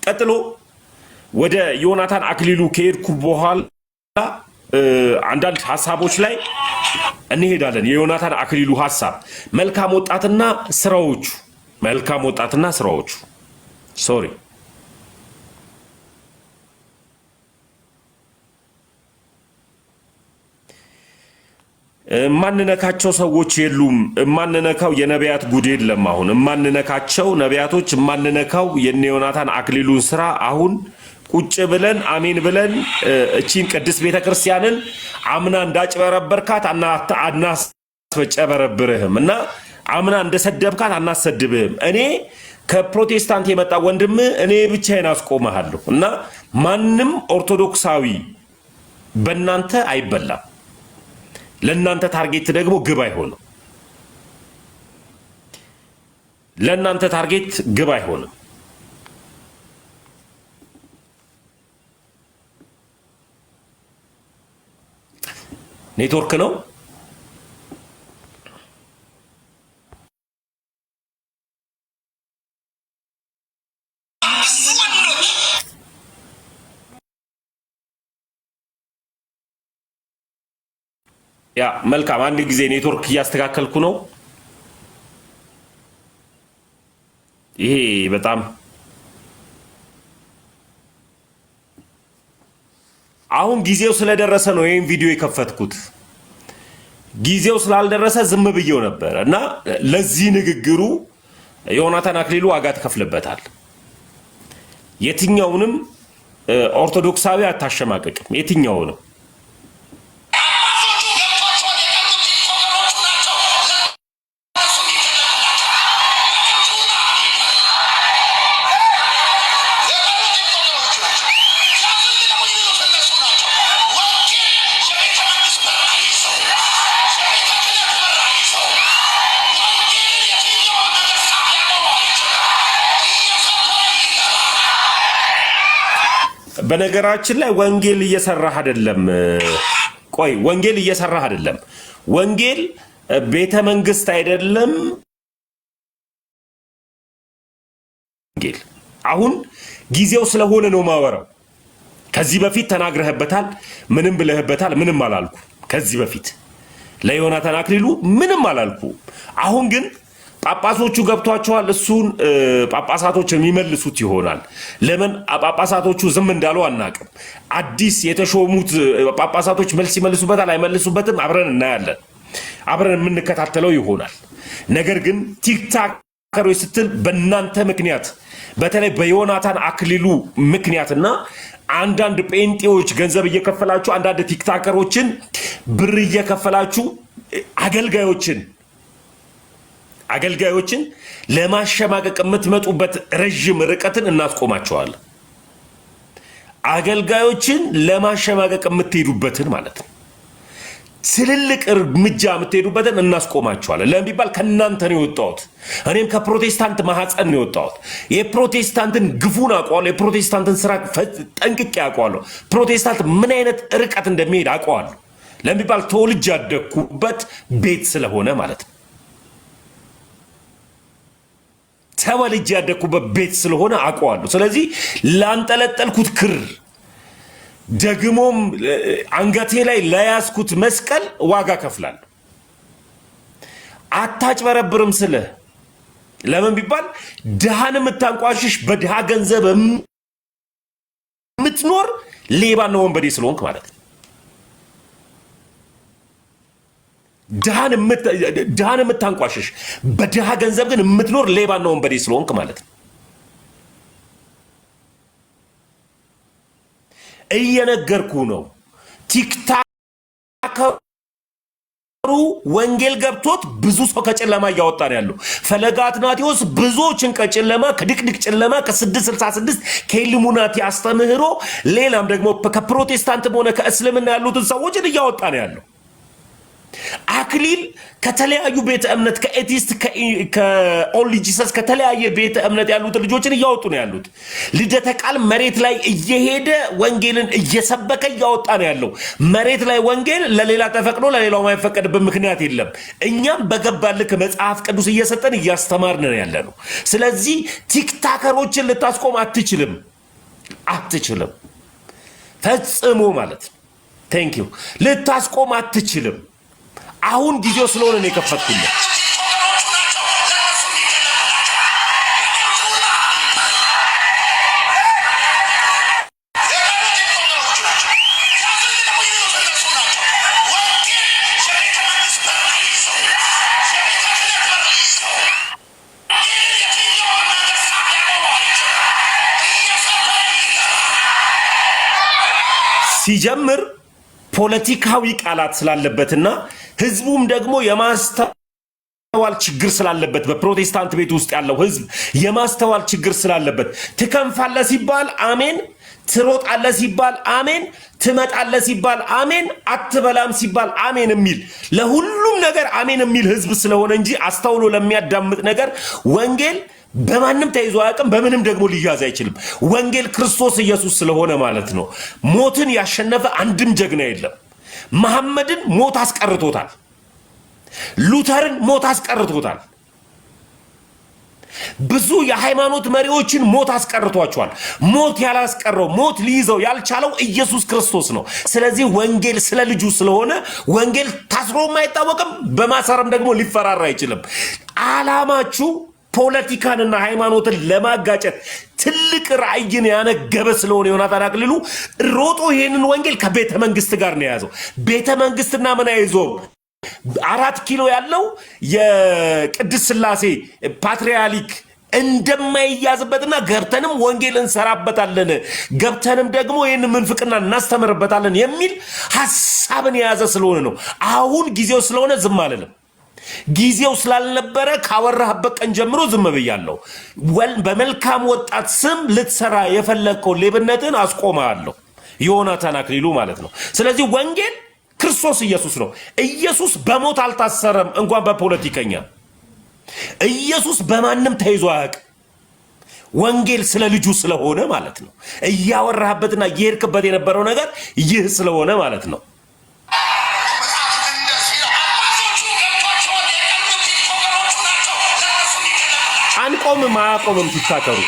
ቀጥሎ ወደ ዮናታን አክሊሉ ከሄድኩ በኋላ አንዳንድ ሐሳቦች ላይ እንሄዳለን። የዮናታን አክሊሉ ሐሳብ መልካም ወጣትና ስራዎቹ ሶሪ ማንነካቸው ሰዎች የሉም። ማንነካው የነቢያት ጉድ የለም። አሁን ማንነካቸው ነቢያቶች ማንነካው የነ ዮናታን አክሊሉን ስራ አሁን ቁጭ ብለን አሜን ብለን እቺን ቅድስት ቤተክርስቲያንን አምና እንዳጭበረበርካት አናስፈጨበረብርህም እና አምና እንደሰደብካት አናሰድብህም። እኔ ከፕሮቴስታንት የመጣ ወንድም እኔ ብቻዬን አስቆመሃለሁ እና ማንም ኦርቶዶክሳዊ በእናንተ አይበላም። ለእናንተ ታርጌት ደግሞ ግብ አይሆንም። ኔትወርክ ነው። ያ መልካም። አንድ ጊዜ ኔትወርክ እያስተካከልኩ ነው። ይሄ በጣም አሁን ጊዜው ስለደረሰ ነው ይሄን ቪዲዮ የከፈትኩት። ጊዜው ስላልደረሰ ዝም ብዬው ነበር እና ለዚህ ንግግሩ ዮናታን አክሊሉ ዋጋ ተከፍለበታል። የትኛውንም ኦርቶዶክሳዊ አታሸማቀቅም። የትኛውንም በነገራችን ላይ ወንጌል እየሰራህ አይደለም። ወንጌል እየሰራህ አይደለም። ወንጌል ቤተ መንግስት አይደለም። ወንጌል አሁን ጊዜው ስለሆነ ነው ማወራው። ከዚህ በፊት ተናግረህበታል፣ ምንም ብለህበታል፣ ምንም አላልኩ። ከዚህ በፊት ለዮናታን አክሊሉ ምንም አላልኩ። አሁን ግን ጳጳሶቹ ገብቷቸዋል። እሱን ጳጳሳቶች የሚመልሱት ይሆናል። ለምን ጳጳሳቶቹ ዝም እንዳሉ አናቅም። አዲስ የተሾሙት ጳጳሳቶች መልስ ይመልሱበታል አይመልሱበትም አብረን እናያለን። አብረን የምንከታተለው ይሆናል። ነገር ግን ቲክታከሮች ስትል በእናንተ ምክንያት በተለይ በዮናታን አክሊሉ ምክንያትና አንዳንድ ጴንጤዎች ገንዘብ እየከፈላችሁ አንዳንድ ቲክታከሮችን ብር እየከፈላችሁ አገልጋዮችን ለማሸማቀቅ የምትመጡበት ረጅም ርቀትን እናስቆማቸዋለን። አገልጋዮችን ለማሸማቀቅ የምትሄዱበትን ማለት ነው። ትልልቅ እርምጃ የምትሄዱበትን እናስቆማቸዋለን። ለምን ቢባል ከእናንተ ነው የወጣሁት። እኔም ከፕሮቴስታንት ማህፀን ነው የወጣሁት። የፕሮቴስታንትን ግፉን አውቀዋለሁ። የፕሮቴስታንትን ስራ ጠንቅቄ አውቀዋለሁ። ፕሮቴስታንት ምን አይነት ርቀት እንደሚሄድ አውቀዋለሁ። ለምን ቢባል ተወልጄ ያደግኩበት ቤት ስለሆነ ማለት ነው። ተወልጄ ያደግኩበት ቤት ስለሆነ አውቀዋለሁ። ስለዚህ ላንጠለጠልኩት ክር ደግሞም አንገቴ ላይ ለያዝኩት መስቀል ዋጋ ከፍላለሁ። አታጭበረብርም ስለ ለምን ቢባል ድሃን የምታንቋሽሽ በድሃ ገንዘብ የምትኖር ሌባና ወንበዴ ስለሆንክ ማለት ነው። ድሃን የምታንቋሽሽ በድሃ ገንዘብ ግን የምትኖር ሌባና ወንበዴ ስለሆንክ ማለት ነው። እየነገርኩ ነው። ቲክታከሩ ወንጌል ገብቶት ብዙ ሰው ከጨለማ እያወጣ ነው ያለው። ፈለገ አትናቴዎስ ብዙዎችን ከጨለማ ከድቅድቅ ጨለማ ከ666 ከኢሉሚናቲ አስተምህሮ ሌላም ደግሞ ከፕሮቴስታንትም ሆነ ከእስልምና ያሉትን ሰዎችን እያወጣ ነው ያለው። አክሊል ከተለያዩ ቤተ እምነት ከኤቲስት ከኦንሊ ጂሰስ ከተለያየ ቤተ እምነት ያሉትን ልጆችን እያወጡ ነው ያሉት። ልደተ ቃል መሬት ላይ እየሄደ ወንጌልን እየሰበከ እያወጣ ነው ያለው። መሬት ላይ ወንጌል ለሌላ ተፈቅዶ ለሌላው የማይፈቀድበት ምክንያት የለም። እኛም በገባልክ መጽሐፍ ቅዱስ እየሰጠን እያስተማርን ነው ያለነው። ስለዚህ ቲክታከሮችን ልታስቆም አትችልም። አትችልም። ፈጽሞ ማለት ነው። ቴንክ ዩ ልታስቆም አትችልም። አሁን ጊዜው ስለሆነ ነው የከፈትኩልህ። ሲጀምር ፖለቲካዊ ቃላት ስላለበትና ህዝቡም ደግሞ የማስተዋል ችግር ስላለበት በፕሮቴስታንት ቤት ውስጥ ያለው ህዝብ የማስተዋል ችግር ስላለበት ትከንፋለህ ሲባል አሜን፣ ትሮጣለህ ሲባል አሜን፣ ትመጣለህ ሲባል አሜን፣ አትበላም ሲባል አሜን የሚል ለሁሉም ነገር አሜን የሚል ህዝብ ስለሆነ እንጂ አስተውሎ ለሚያዳምጥ ነገር ወንጌል በማንም ተይዞ አያውቅም። በምንም ደግሞ ሊያዝ አይችልም። ወንጌል ክርስቶስ ኢየሱስ ስለሆነ ማለት ነው። ሞትን ያሸነፈ አንድም ጀግና የለም። መሐመድን ሞት አስቀርቶታል። ሉተርን ሞት አስቀርቶታል። ብዙ የሃይማኖት መሪዎችን ሞት አስቀርቷቸዋል። ሞት ያላስቀረው ሞት ሊይዘው ያልቻለው ኢየሱስ ክርስቶስ ነው። ስለዚህ ወንጌል ስለ ልጁ ስለሆነ ወንጌል ታስሮም አይታወቅም፣ በማሰርም ደግሞ ሊፈራራ አይችልም። ዓላማችሁ ፖለቲካንና ሃይማኖትን ለማጋጨት ትልቅ ራዕይን ያነገበ ስለሆነ ዮናታን አክሊሉ ሮጦ ይሄንን ወንጌል ከቤተ መንግስት ጋር ነው የያዘው። ቤተ መንግስትና ምን አይዞም 4 ኪሎ ያለው የቅድስት ሥላሴ ፓትርያርክ እንደማይያዝበትና ገብተንም ወንጌል እንሰራበታለን፣ ገብተንም ደግሞ ይህን ምንፍቅና እናስተምርበታለን የሚል ሐሳብን የያዘ ስለሆነ ነው። አሁን ጊዜው ስለሆነ ዝም አልልም። ጊዜው ስላልነበረ ካወራህበት ቀን ጀምሮ ዝም ብያለሁ። በመልካም ወጣት ስም ልትሰራ የፈለግከው ሌብነትን አስቆማለሁ። ዮናታን አክሊሉ ማለት ነው። ስለዚህ ወንጌል ክርስቶስ ኢየሱስ ነው። ኢየሱስ በሞት አልታሰረም። እንኳን በፖለቲከኛ ኢየሱስ በማንም ተይዞ አያውቅም። ወንጌል ስለ ልጁ ስለሆነ ማለት ነው። እያወራህበትና እየሄድክበት የነበረው ነገር ይህ ስለሆነ ማለት ነው። አንቆምም አያቆምም ትታከሩ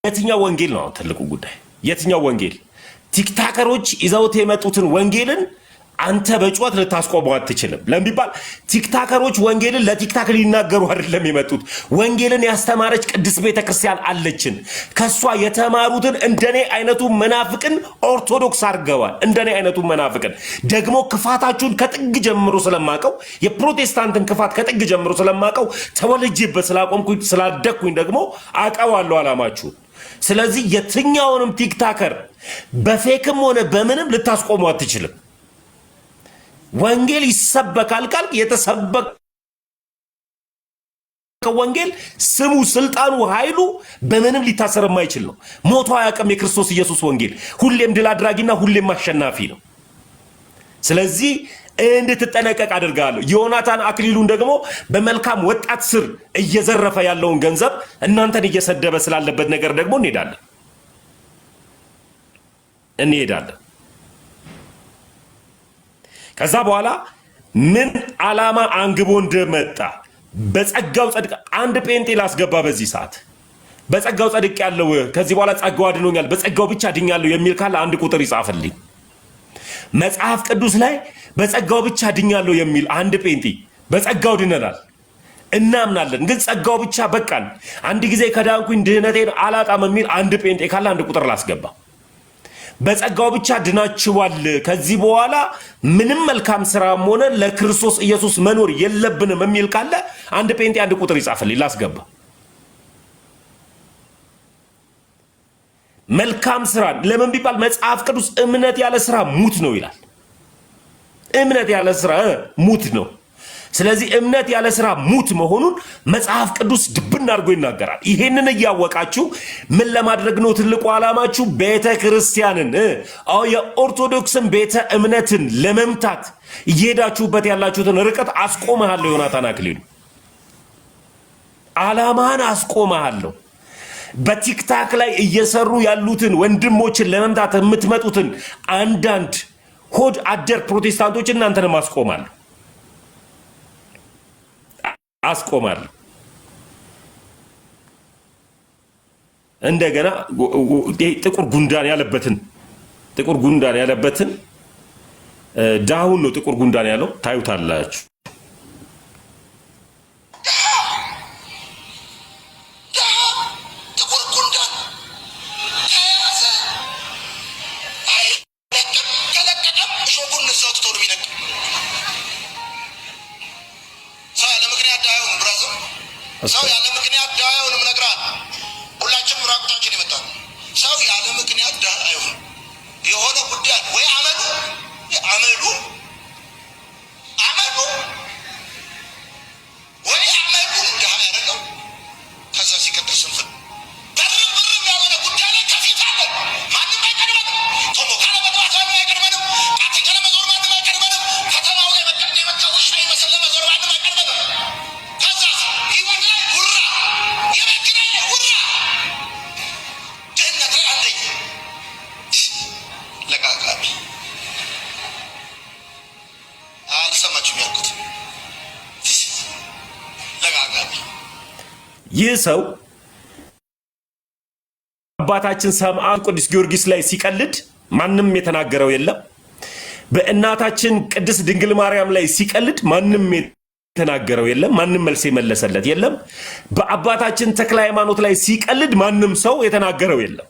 የትኛው ወንጌል ነው ትልቁ ጉዳይ? የትኛው ወንጌል? ቲክታከሮች ይዘውት የመጡትን ወንጌልን አንተ በጩኸት ልታስቆመው አትችልም። ለምቢባል ቲክታከሮች ወንጌልን ለቲክታክ ሊናገሩ አይደለም የመጡት። ወንጌልን ያስተማረች ቅድስት ቤተክርስቲያን አለችን። ከሷ የተማሩትን እንደኔ አይነቱ መናፍቅን ኦርቶዶክስ አድርገዋል። እንደኔ አይነቱ መናፍቅን ደግሞ ክፋታችሁን ከጥግ ጀምሮ ስለማቀው የፕሮቴስታንትን ክፋት ከጥግ ጀምሮ ስለማቀው ተወልጄበት ስላቆምኩኝ ስላደግኩኝ ደግሞ አቀዋለሁ ዓላማችሁን። ስለዚህ የትኛውንም ቲክታከር በፌክም ሆነ በምንም ልታስቆሙ አትችልም። ወንጌል ይሰበካል ካልክ የተሰበከ ወንጌል ስሙ፣ ስልጣኑ፣ ኃይሉ በምንም ሊታሰር የማይችል ነው። ሞቶ አያውቅም። የክርስቶስ ኢየሱስ ወንጌል ሁሌም ድል አድራጊና ሁሌም አሸናፊ ነው። ስለዚህ እንድትጠነቀቅ አድርጋለሁ። ዮናታን አክሊሉን ደግሞ በመልካም ወጣት ስር እየዘረፈ ያለውን ገንዘብ እናንተን እየሰደበ ስላለበት ነገር ደግሞ እንሄዳለን። ከዛ በኋላ ምን ዓላማ አንግቦ እንደመጣ በጸጋው ጸድቅ አንድ ጴንጤ ላስገባ። በዚህ ሰዓት በጸጋው ጸድቅ ያለው ከዚህ በኋላ ጸጋው አድኖኛል በጸጋው ብቻ ድኛለሁ የሚል ካለ አንድ ቁጥር ይጻፍልኝ። መጽሐፍ ቅዱስ ላይ በጸጋው ብቻ ድኛለሁ የሚል አንድ ጴንጤ በጸጋው ድነናል እናምናለን፣ ግን ጸጋው ብቻ በቃን፣ አንድ ጊዜ ከዳንኩኝ ድህነቴን አላጣም የሚል አንድ ጴንጤ ካለ አንድ ቁጥር ላስገባ። በጸጋው ብቻ ድናችኋል፣ ከዚህ በኋላ ምንም መልካም ስራም ሆነ ለክርስቶስ ኢየሱስ መኖር የለብንም የሚል ካለ አንድ ጴንጤ አንድ ቁጥር ይጻፍልኝ ላስገባ። መልካም ስራ ለምን ቢባል መጽሐፍ ቅዱስ እምነት ያለ ስራ ሙት ነው ይላል። እምነት ያለ ስራ ሙት ነው። ስለዚህ እምነት ያለ ስራ ሙት መሆኑን መጽሐፍ ቅዱስ ድብን አድርጎ ይናገራል። ይሄንን እያወቃችሁ ምን ለማድረግ ነው ትልቁ ዓላማችሁ? ቤተ ክርስቲያንን የኦርቶዶክስን ቤተ እምነትን ለመምታት እየሄዳችሁበት ያላችሁትን ርቀት አስቆመሃለሁ። ዮናታን አክሊሉ ዓላማህን አስቆመሃለሁ። በቲክታክ ላይ እየሰሩ ያሉትን ወንድሞችን ለመምታት የምትመጡትን አንዳንድ ሆድ አደር ፕሮቴስታንቶች እናንተንም አስቆማለሁ። እንደገና ጥቁር ጉንዳን ያለበትን ዳውን ነው ጥቁር ጉንዳን ያለው ታዩታላችሁ። ሰው ያለ ምክንያት ድሃ አይሆንም። ነግራል ሁላችንም ራቁታችን የመጣው ሰው ያለ ምክንያት ድሃ አይሆንም። የሆነ ጉዳይ ወይ አመሉ ወይ አመሉ ድሃ ያደረገው ከዛ ሲቀጥል ስንፍን በርም ያልሆነ ጉዳይ ላይ ከፊት አለ። ማንም አይቀድመንም። ቶሎ ካለ መግባት ማንም አይቀድመንም። ቃተኛ ለመዞር ማንም አይቀድመንም። ከተማው ላይ የመጣ ውሻ ይመስል ለመዞር ማንም አይቀድመንም። ይህ ሰው አባታችን ሰማዕቱ ቅዱስ ጊዮርጊስ ላይ ሲቀልድ ማንም የተናገረው የለም። በእናታችን ቅድስት ድንግል ማርያም ላይ ሲቀልድ ማንም የተናገረው የለም። ማንም መልስ የመለሰለት የለም። በአባታችን ተክለ ሃይማኖት ላይ ሲቀልድ ማንም ሰው የተናገረው የለም።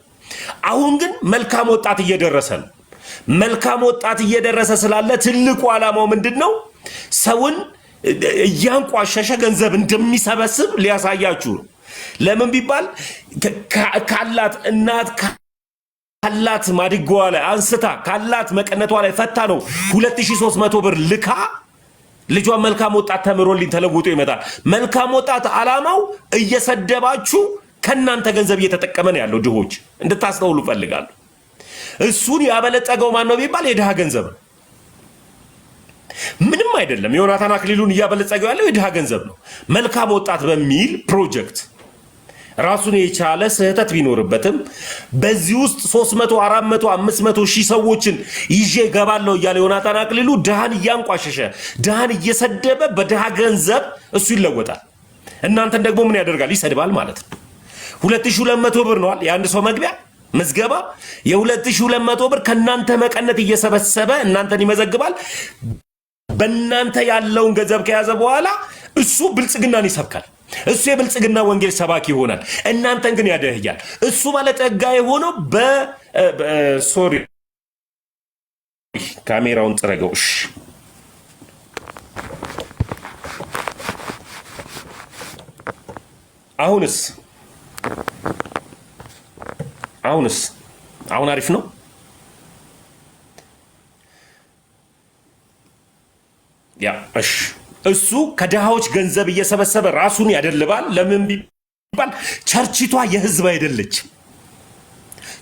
አሁን ግን መልካም ወጣት እየደረሰ ነው። መልካም ወጣት እየደረሰ ስላለ ትልቁ ዓላማው ምንድነው? ሰውን እያንቋሸሸ ገንዘብ እንደሚሰበስብ ሊያሳያችሁ ነው። ለምን ቢባል ካላት እናት ካላት ማድጓዋ ላይ አንስታ ካላት መቀነቷ ላይ ፈታ ነው 2300 ብር ልካ ልጇን መልካም ወጣት ተምሮልኝ ተለውጦ ይመጣል። መልካም ወጣት ዓላማው እየሰደባችሁ ከናንተ ገንዘብ እየተጠቀመ ነው ያለው። ድሆች እንድታስተውሉ ፈልጋለሁ። እሱን ያበለጸገው ማን ነው ቢባል የድሃ ገንዘብ ነው። ምንም አይደለም። ዮናታን አክሊሉን እያበለጸገው ያለው የድሃ ገንዘብ ነው። መልካም ወጣት በሚል ፕሮጀክት ራሱን የቻለ ስህተት ቢኖርበትም በዚህ ውስጥ 300 400 500 ሺህ ሰዎችን ይዤ ገባለሁ እያለ ዮናታን አክሊሉ ድሃን እያንቋሸሸ ድሃን እየሰደበ በድሃ ገንዘብ እሱ ይለወጣል። እናንተን ደግሞ ምን ያደርጋል? ይሰድባል ማለት ነው። 2200 ብር ነዋል የአንድ ሰው መግቢያ ምዝገባ። የ2200 ብር ከናንተ መቀነት እየሰበሰበ እናንተን ይመዘግባል። በእናንተ ያለውን ገንዘብ ከያዘ በኋላ እሱ ብልጽግናን ይሰብካል። እሱ የብልጽግና ወንጌል ሰባኪ ይሆናል። እናንተን ግን ያደህያል። እሱ ባለጠጋ የሆነው ሶሪ ካሜራውን ጥረገው። እሺ አሁን አሪፍ ነው። ያ እሺ እሱ ከድሃዎች ገንዘብ እየሰበሰበ ራሱን ያደልባል። ለምን ቢባል ቸርችቷ የህዝብ አይደለችም።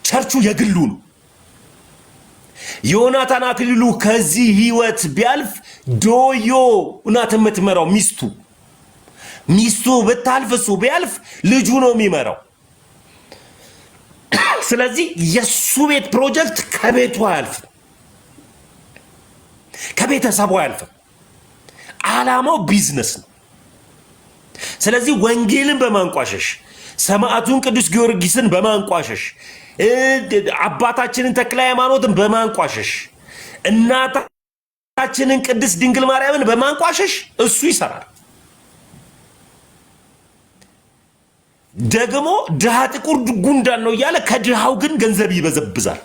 ቸርቹ የግሉ ነው። ዮናታን አክሊሉ ከዚህ ህይወት ቢያልፍ ዶዮ እናት የምትመራው ሚስቱ ብታልፍ እሱ ቢያልፍ ልጁ ነው የሚመራው። ስለዚህ የሱ ቤት ፕሮጀክት ከቤቱ አያልፍም፣ ከቤተሰቡ አያልፍም። ዓላማው ቢዝነስ ነው። ስለዚህ ወንጌልን በማንቋሸሽ ሰማዕቱን ቅዱስ ጊዮርጊስን በማንቋሸሽ አባታችንን ተክለ ሃይማኖትን በማንቋሸሽ እናታችንን ቅድስት ድንግል ማርያምን በማንቋሸሽ እሱ ይሰራል። ደግሞ ድሃ ጥቁር ጉንዳን ነው እያለ ከድሃው ግን ገንዘብ ይበዘብዛል።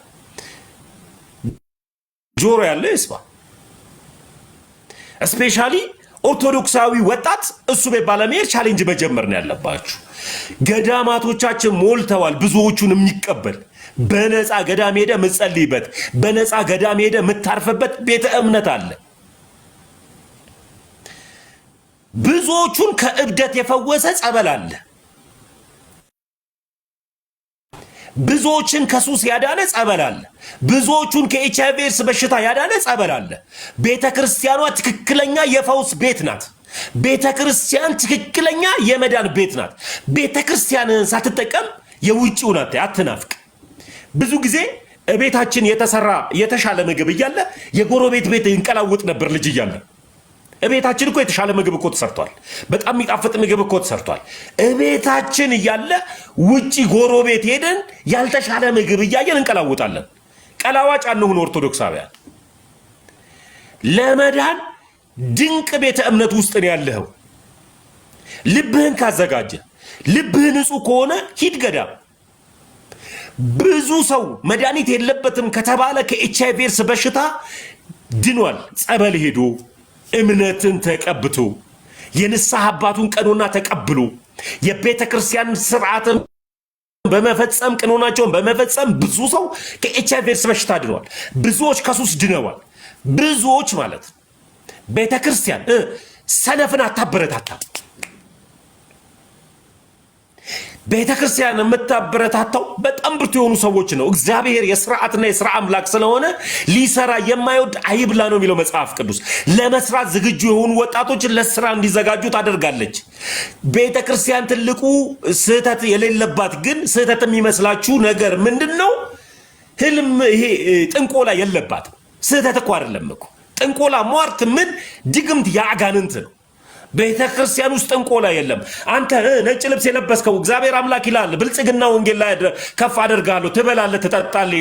ጆሮ ያለው ይስማ። ስፔሻሊ ኦርቶዶክሳዊ ወጣት እሱ ቤት ባለመሄድ ቻሌንጅ መጀመር ነው ያለባችሁ። ገዳማቶቻችን ሞልተዋል። ብዙዎቹን የሚቀበል በነፃ ገዳም ሄደ የምትጸልይበት፣ በነፃ ገዳም ሄደ የምታርፍበት ቤተ እምነት አለ። ብዙዎቹን ከእብደት የፈወሰ ጸበል አለ። ብዙዎችን ከሱስ ያዳነ ጸበል አለ። ብዙዎቹን ከኤችአይቪ ኤድስ በሽታ ያዳነ ጸበል አለ። ቤተ ክርስቲያኗ ትክክለኛ የፈውስ ቤት ናት። ቤተ ክርስቲያን ትክክለኛ የመዳን ቤት ናት። ቤተ ክርስቲያንን ሳትጠቀም የውጭውን አትናፍቅ። ብዙ ጊዜ ቤታችን የተሰራ የተሻለ ምግብ እያለ የጎረቤት ቤት እንቀላውጥ ነበር ልጅ እያለ። ቤታችን እኮ የተሻለ ምግብ እኮ ተሰርቷል። በጣም የሚጣፍጥ ምግብ እኮ ተሰርቷል። ቤታችን እያለ ውጪ ጎረቤት ሄደን ያልተሻለ ምግብ እያየን እንቀላውጣለን። ቀላዋጭ አንሁን ኦርቶዶክሳውያን። ለመዳን ድንቅ ቤተ እምነት ውስጥ ነው ያለኸው። ልብህን ካዘጋጀ፣ ልብህ ንጹህ ከሆነ ሂድ ገዳም። ብዙ ሰው መድኃኒት የለበትም ከተባለ ከኤችአይቪ ኤድስ በሽታ ድኗል። ጸበል ሄዶ እምነትን ተቀብቶ የንስሐ አባቱን ቀኖና ተቀብሎ የቤተ ክርስቲያን ስርዓትን በመፈጸም ቀኖናቸውን በመፈጸም ብዙ ሰው ከኤችአይቪ ኤድስ በሽታ ድኗል። ብዙዎች ከሱስ ድነዋል። ብዙዎች ማለት ቤተ ክርስቲያን ሰነፍን አታበረታታ። ቤተ ክርስቲያን የምታበረታታው በጣም ብርቱ የሆኑ ሰዎች ነው። እግዚአብሔር የስርዓትና የስራ አምላክ ስለሆነ ሊሰራ የማይወድ አይብላ ነው የሚለው መጽሐፍ ቅዱስ። ለመስራት ዝግጁ የሆኑ ወጣቶችን ለስራ እንዲዘጋጁ ታደርጋለች። ቤተ ክርስቲያን ትልቁ ስህተት የሌለባት ግን ስህተት የሚመስላችሁ ነገር ምንድን ነው? ህልም፣ ይሄ ጥንቆላ የለባትም። ስህተት እኮ አይደለም እኮ ጥንቆላ፣ ሟርት፣ ምን ድግምት የአጋንንት ነው። ቤተ ክርስቲያን ውስጥ ጥንቆላ የለም። አንተ ነጭ ልብስ የለበስከው እግዚአብሔር አምላክ ይላል፣ ብልጽግና ወንጌል ላይ ከፍ አደርጋለሁ፣ ትበላለህ፣ ትጠጣለህ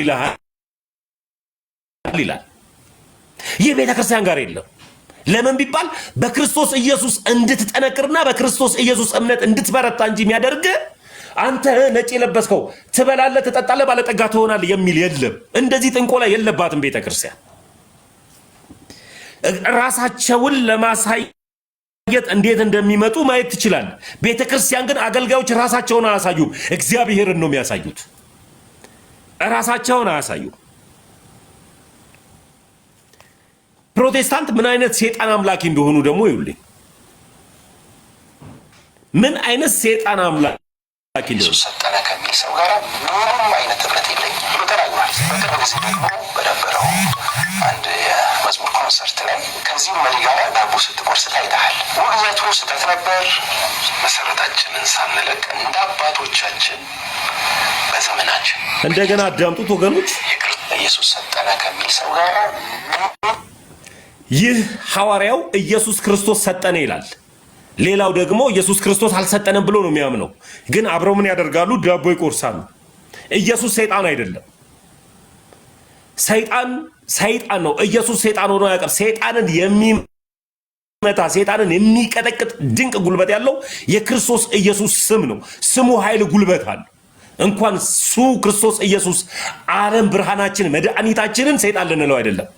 ይላል። ይህ ቤተ ክርስቲያን ጋር የለም። ለምን ቢባል በክርስቶስ ኢየሱስ እንድትጠነክርና በክርስቶስ ኢየሱስ እምነት እንድትበረታ እንጂ የሚያደርግ አንተ ነጭ የለበስከው ትበላለህ፣ ትጠጣለህ፣ ባለጠጋ ትሆናለህ የሚል የለም። እንደዚህ ጥንቆላ የለባትም ቤተ ክርስቲያን። ራሳቸውን ለማሳየት እንዴት እንደሚመጡ ማየት ትችላል። ቤተ ክርስቲያን ግን አገልጋዮች ራሳቸውን አያሳዩም፣ እግዚአብሔርን ነው የሚያሳዩት። ራሳቸውን አያሳዩም። ፕሮቴስታንት ምን አይነት ሴጣን አምላኪ እንደሆኑ ደግሞ ይውልኝ። ምን አይነት ሴጣን አምላኪ እንደሆኑ ሰጠነ ከሚል ሰው ጋር ምንም አይነት ህብረት የለኝም ብሎ ተናግሯል። በቅርብ ጊዜ ደግሞ በነበረው አንድ የመዝሙር ኮንሰርት ላይ ከዚህም መሪ ጋር ዳቦ ስትቆርስ ታይተሃል። ውግዘቱ ስህተት ነበር። መሰረታችንን ሳንለቅ እንደ አባቶቻችን በዘመናችን እንደገና አዳምጡት ወገኖች። ኢየሱስ ሰጠነ ከሚል ሰው ጋር ይህ ሐዋርያው ኢየሱስ ክርስቶስ ሰጠነ ይላል። ሌላው ደግሞ ኢየሱስ ክርስቶስ አልሰጠንም ብሎ ነው የሚያምነው። ግን አብረው ምን ያደርጋሉ? ዳቦ ይቆርሳሉ። ኢየሱስ ሰይጣን አይደለም። ሰይጣን ነው። ኢየሱስ ሰይጣን ሆኖ ያቀር ሰይጣንን የሚመታ ሰይጣንን የሚቀጠቅጥ ድንቅ ጉልበት ያለው የክርስቶስ ኢየሱስ ስም ነው። ስሙ ኃይል ጉልበት አለ። እንኳን እሱ ክርስቶስ ኢየሱስ ዓለም ብርሃናችን መድኃኒታችንን ሰይጣን ልንለው አይደለም።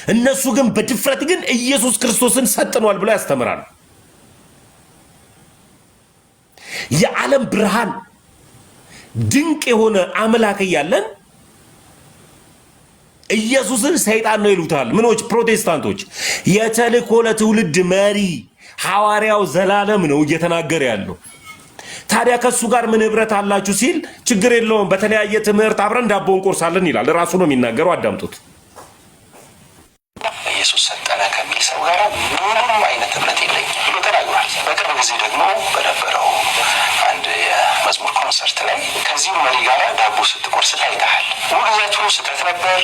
እነሱ ግን በድፍረት ግን ኢየሱስ ክርስቶስን ሰጥኗል ብለው ያስተምራሉ። የዓለም ብርሃን ድንቅ የሆነ አምላክ እያለን ኢየሱስን ሰይጣን ነው ይሉታል። ምኖች? ፕሮቴስታንቶች። የተልእኮ ለትውልድ መሪ ሐዋርያው ዘላለም ነው እየተናገረ ያለው። ታዲያ ከሱ ጋር ምን ህብረት አላችሁ ሲል ችግር የለውም በተለያየ ትምህርት አብረን ዳቦ እንቆርሳለን ይላል። ራሱ ነው የሚናገረው። አዳምጡት። ኢየሱስ ሰጠነ ከሚል ሰው ጋር ምንም አይነት ህብረት የለኝም ብሎ ተናግሯል። በቅርብ ጊዜ ደግሞ በነበረው አንድ የመዝሙር ኮንሰርት ላይ ከዚህም መሪ ጋር ዳቦ ስትቆርስ ታይተሃል። ውግዘቱ ስህተት ነበር።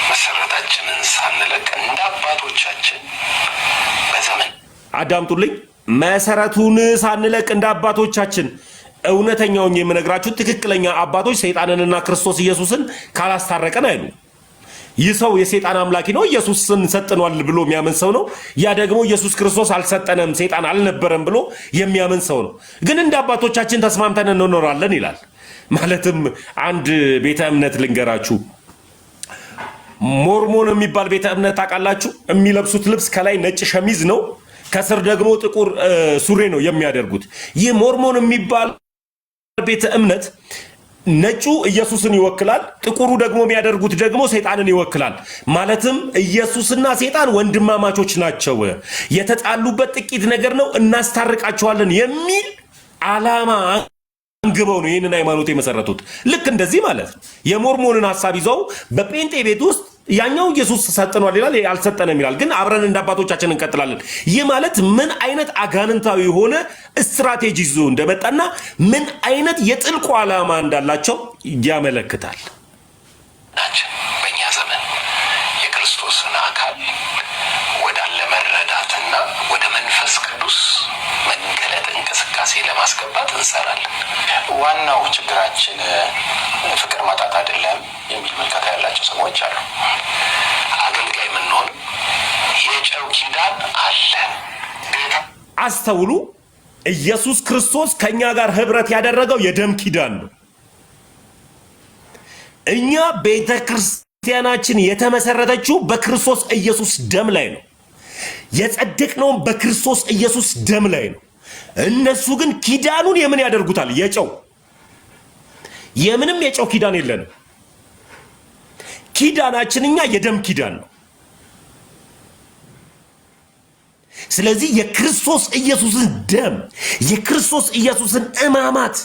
መሰረታችንን ሳንለቅ እንደ አባቶቻችን በዘመን አዳምጡልኝ። መሰረቱን ሳንለቅ እንደ አባቶቻችን እውነተኛውን የምነግራችሁ ትክክለኛ አባቶች ሰይጣንንና ክርስቶስ ኢየሱስን ካላስታረቀን አይሉ። ይህ ሰው የሰይጣን አምላኪ ነው። ኢየሱስን ሰጥኗል ብሎ የሚያምን ሰው ነው። ያ ደግሞ ኢየሱስ ክርስቶስ አልሰጠንም ሰይጣን አልነበረም ብሎ የሚያምን ሰው ነው። ግን እንደ አባቶቻችን ተስማምተን እንኖራለን ይላል። ማለትም አንድ ቤተ እምነት ልንገራችሁ። ሞርሞን የሚባል ቤተ እምነት ታውቃላችሁ? የሚለብሱት ልብስ ከላይ ነጭ ሸሚዝ ነው፣ ከስር ደግሞ ጥቁር ሱሪ ነው የሚያደርጉት። ይህ ሞርሞን የሚባል ቤተ እምነት ነጩ ኢየሱስን ይወክላል፣ ጥቁሩ ደግሞ የሚያደርጉት ደግሞ ሰይጣንን ይወክላል። ማለትም ኢየሱስና ሰይጣን ወንድማማቾች ናቸው፣ የተጣሉበት ጥቂት ነገር ነው፣ እናስታርቃቸዋለን የሚል ዓላማ አንግበው ነው ይህንን ሃይማኖት የመሰረቱት። ልክ እንደዚህ ማለት ነው። የሞርሞንን ሐሳብ ይዘው በጴንጤ ቤት ውስጥ ያኛው ኢየሱስ ሰጥኗል ይላል፣ አልሰጠንም ይላል። ግን አብረን እንደ አባቶቻችን እንቀጥላለን። ይህ ማለት ምን አይነት አጋንንታዊ የሆነ ስትራቴጂ ይዞ እንደመጣና ምን አይነት የጥልቁ ዓላማ እንዳላቸው ያመለክታል። በእኛ ዘመን የክርስቶስን አካል ወዳለ መረዳትና ወደ መንፈስ ቅዱስ መገለጥ እንቅስቃሴ ለማስገባት እንሰራለን። ዋናው ችግራችን ፍቅር ማጣት አይደለም የሚል ምልከታ ያላቸው ሰዎች አሉ። አገልጋይ የምንሆን የጨው ኪዳን አለን። አስተውሉ። ኢየሱስ ክርስቶስ ከኛ ጋር ህብረት ያደረገው የደም ኪዳን ነው። እኛ ቤተ ክርስቲያናችን የተመሰረተችው በክርስቶስ ኢየሱስ ደም ላይ ነው። የጸደቅነውም በክርስቶስ ኢየሱስ ደም ላይ ነው። እነሱ ግን ኪዳኑን የምን ያደርጉታል? የጨው የምንም የጨው ኪዳን የለንም። ኪዳናችን እኛ የደም ኪዳን ነው። ስለዚህ የክርስቶስ ኢየሱስን ደም የክርስቶስ ኢየሱስን እማማት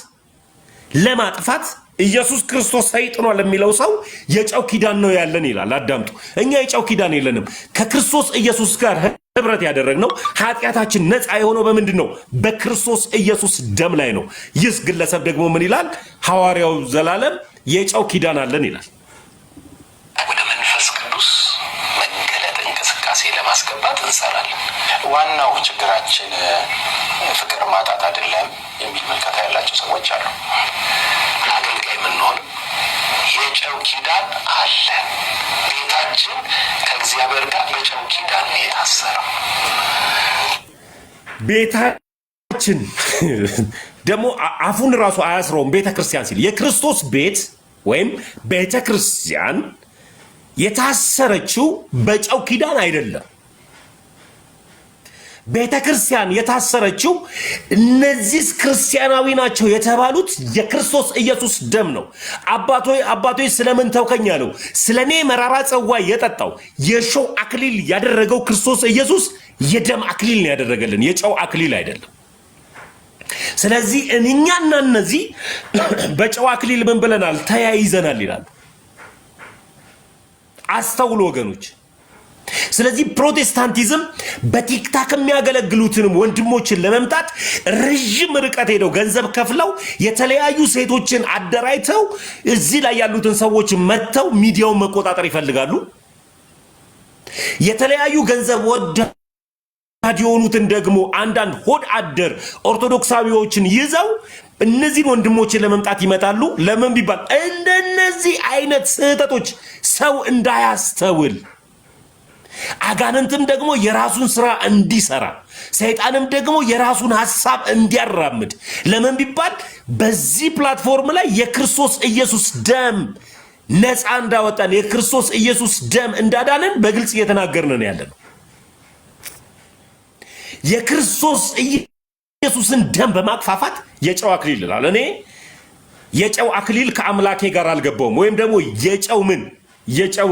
ለማጥፋት ኢየሱስ ክርስቶስ ሰይጥኗል የሚለው ሰው የጨው ኪዳን ነው ያለን ይላል። አዳምጡ። እኛ የጨው ኪዳን የለንም። ከክርስቶስ ኢየሱስ ጋር ህብረት ያደረግነው ኃጢአታችን ነፃ የሆነው በምንድን ነው? በክርስቶስ ኢየሱስ ደም ላይ ነው። ይህ ግለሰብ ደግሞ ምን ይላል? ሐዋርያው ዘላለም የጨው ኪዳን አለን ይላል። ወደ መንፈስ ቅዱስ መገለጥ እንቅስቃሴ ለማስገባት እንሰራለን። ዋናው ችግራችን ፍቅር ማጣት አይደለም የሚል ምልከታ ያላቸው ሰዎች አሉ። አገልጋይ የምንሆን የጨው ኪዳን አለን። ቤታችን ከእግዚአብሔር ጋር በጨው ኪዳን ነው የታሰረው። ቤታችን ደግሞ አፉን ራሱ አያስረውም። ቤተ ክርስቲያን ሲል የክርስቶስ ቤት ወይም ቤተ ክርስቲያን የታሰረችው በጨው ኪዳን አይደለም። ቤተ ክርስቲያን የታሰረችው እነዚህ ክርስቲያናዊ ናቸው የተባሉት የክርስቶስ ኢየሱስ ደም ነው። አባቶይ ስለምን ተውከኝ አለው። ስለኔ መራራ ጽዋ የጠጣው የሾህ አክሊል ያደረገው ክርስቶስ ኢየሱስ የደም አክሊል ነው ያደረገልን፣ የጨው አክሊል አይደለም። ስለዚህ እኛና እነዚህ በጨው አክሊል ምን ብለናል? ተያይዘናል ይላል። አስተውሉ ወገኖች። ስለዚህ ፕሮቴስታንቲዝም በቲክታክ የሚያገለግሉትንም ወንድሞችን ለመምጣት ረጅም ርቀት ሄደው ገንዘብ ከፍለው የተለያዩ ሴቶችን አደራጅተው እዚህ ላይ ያሉትን ሰዎች መጥተው ሚዲያውን መቆጣጠር ይፈልጋሉ። የተለያዩ ገንዘብ ወዳድ የሆኑትን ደግሞ አንዳንድ ሆድ አደር ኦርቶዶክሳዊዎችን ይዘው እነዚህን ወንድሞችን ለመምጣት ይመጣሉ። ለምን ቢባል እንደነዚህ አይነት ስህተቶች ሰው እንዳያስተውል፣ አጋንንትም ደግሞ የራሱን ስራ እንዲሰራ፣ ሰይጣንም ደግሞ የራሱን ሐሳብ እንዲያራምድ። ለምን ቢባል በዚህ ፕላትፎርም ላይ የክርስቶስ ኢየሱስ ደም ነፃ እንዳወጣን፣ የክርስቶስ ኢየሱስ ደም እንዳዳነን በግልጽ እየተናገርን ነው ያለነው። የክርስቶስ ኢየሱስን ደም በማክፋፋት የጨው አክሊል ይላል። እኔ የጨው አክሊል ከአምላኬ ጋር አልገባውም። ወይም ደግሞ የጨው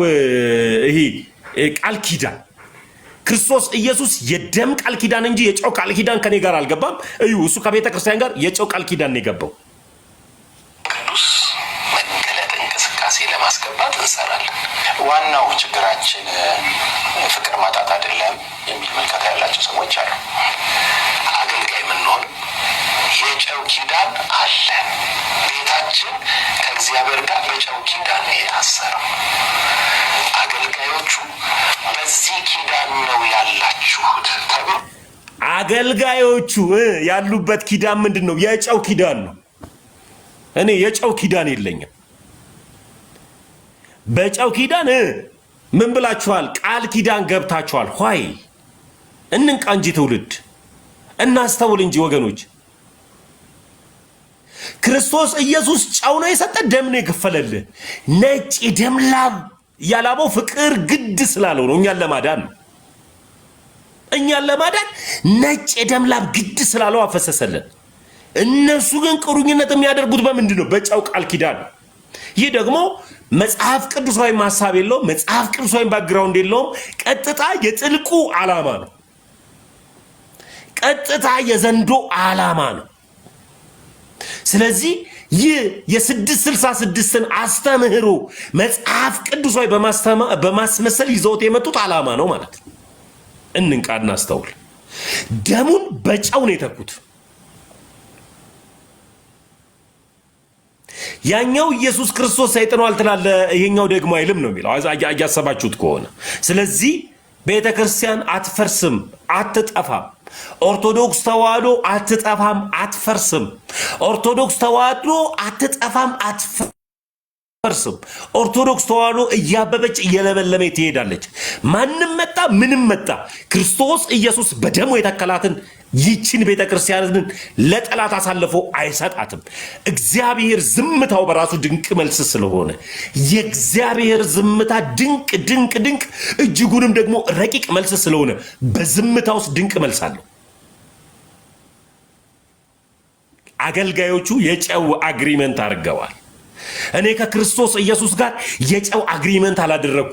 ይሄ ቃል ኪዳን ክርስቶስ ኢየሱስ የደም ቃል ኪዳን እንጂ የጨው ቃል ኪዳን ከኔ ጋር አልገባም። እዩ፣ እሱ ከቤተ ክርስቲያን ጋር የጨው ቃል ኪዳን ነው የገባው። ቅዱስ መገለጥ እንቅስቃሴ ለማስገባት እንሰራለን። ዋናው ችግራችን ፍቅር ማጣት አይደለም የሚል ምልከታ ያላቸው ሰዎች አሉ። አገልጋይ የምንሆን የጨው ኪዳን አለን። ቤታችን ከእግዚአብሔር ጋር በጨው ኪዳን ነው የታሰረው። አገልጋዮቹ በዚህ ኪዳን ነው ያላችሁት ተብሎ አገልጋዮቹ ያሉበት ኪዳን ምንድን ነው? የጨው ኪዳን ነው። እኔ የጨው ኪዳን የለኝም። በጨው ኪዳን ምን ብላችኋል? ቃል ኪዳን ገብታችኋል። ሆይ እንንቃ እንጂ ትውልድ እናስተውል እንጂ ወገኖች። ክርስቶስ ኢየሱስ ጨው ነው የሰጠ፣ ደም ነው የከፈለልህ። ነጭ ደም ላብ ያላበው ፍቅር ግድ ስላለው ነው፣ እኛን ለማዳን ነው። እኛን ለማዳን ነጭ የደም ላብ ግድ ስላለው አፈሰሰልን። እነሱ ግን ቁርኝነት የሚያደርጉት በምንድን ነው? በጨው ቃል ኪዳን። ይህ ደግሞ መጽሐፍ ቅዱሳዊ ሐሳብ የለውም፣ መጽሐፍ ቅዱሳዊ ባክግራውንድ የለውም። ቀጥታ የጥልቁ ዓላማ ነው። ቀጥታ የዘንዶ ዓላማ ነው። ስለዚህ ይህ የ666ን አስተምህሮ መጽሐፍ ቅዱሳዊ በማስመሰል ይዘውት የመጡት ዓላማ ነው ማለት ነው። እንንቃና አስተውል። ደሙን በጨው ነው የተኩት። ያኛው ኢየሱስ ክርስቶስ ሰይጣን ትላለ፣ ይሄኛው ደግሞ አይልም ነው የሚለው አያሰባችሁት ከሆነ። ስለዚህ ቤተ ክርስቲያን አትፈርስም፣ አትጠፋም። ኦርቶዶክስ ተዋህዶ አትጠፋም፣ አትፈርስም። ኦርቶዶክስ ተዋህዶ አትጠፋም፣ አትፈርስም። ኦርቶዶክስ ተዋህዶ እያበበች እየለመለመ ትሄዳለች። ማንም መጣ ምንም መጣ ክርስቶስ ኢየሱስ በደሙ የተከላትን ይችን ቤተ ክርስቲያንን ለጠላት አሳልፎ አይሰጣትም። እግዚአብሔር ዝምታው በራሱ ድንቅ መልስ ስለሆነ የእግዚአብሔር ዝምታ ድንቅ ድንቅ ድንቅ እጅጉንም ደግሞ ረቂቅ መልስ ስለሆነ በዝምታ ውስጥ ድንቅ መልስ አለው። አገልጋዮቹ የጨው አግሪመንት አድርገዋል። እኔ ከክርስቶስ ኢየሱስ ጋር የጨው አግሪመንት አላደረኩ።